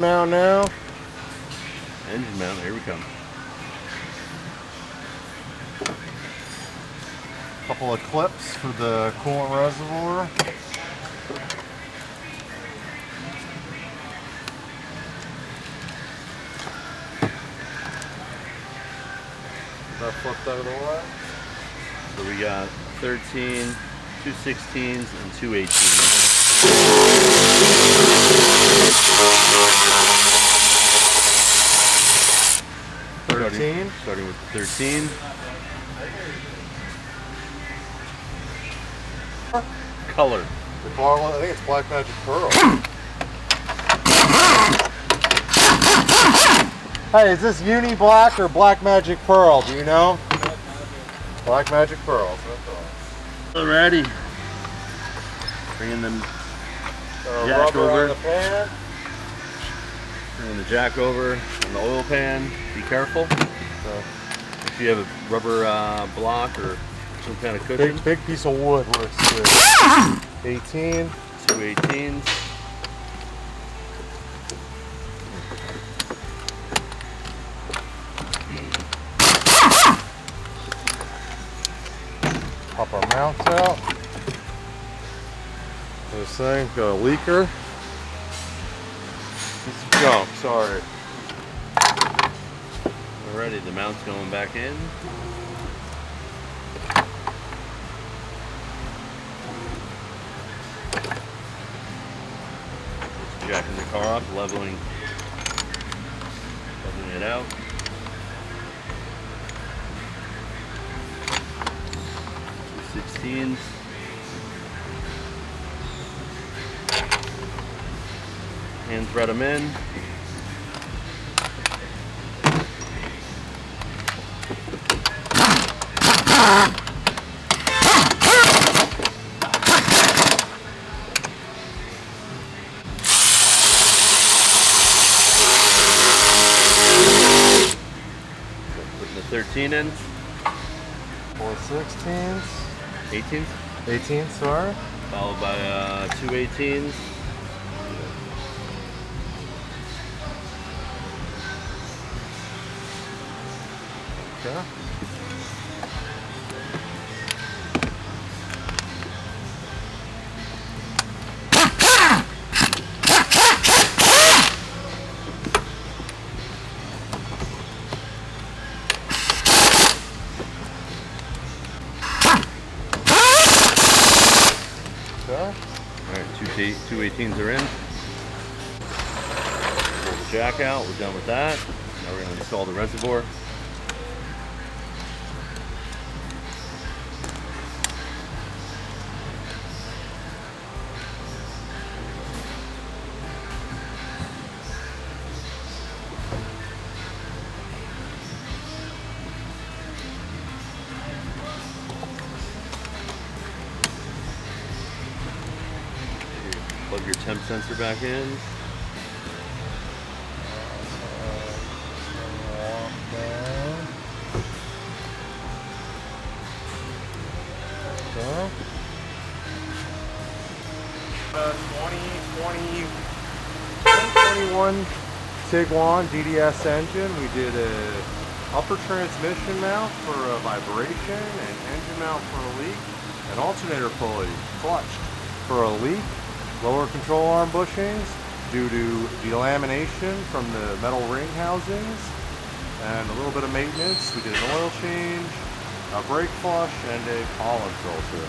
Now. Engine mount, here we come. Couple of clips for the coolant reservoir. That flipped out of the way. So we got 13, 2 16s, and 2 18s. 13. Starting with the 13. Color. I think it's Black Magic Pearl. Hey, is this Uni Black or Black Magic Pearl? Do you know? Black Magic Pearl. Alrighty. Bringing them jack rubber over. on the pan. Bringing the jack over in the oil pan. Be careful. So if you have a rubber block or some kind of cushion. Big piece of wood works good. 18. 2 18s. Pop our mounts out. This thing, got a leaker. Piece of junk, sorry. Alrighty, the mount's going back in. Jacking the car up, leveling it out. Two 16s. Hand thread them in. Putting the 13 in. 4 16s. 18s. 18, sorry. Followed by 2 18s. Okay. Alright, two 18s are in. Pull the jack out, we're done with that. Now we're going to install the reservoir. Plug your temp sensor back in. Okay. 2021 Tiguan DDS engine. We did a upper transmission mount for a vibration, an engine mount for a leak, an alternator pulley clutch for a leak, lower control arm bushings due to delamination from the metal ring housings, and a little bit of maintenance. We did an oil change, a brake flush, and a pollen filter.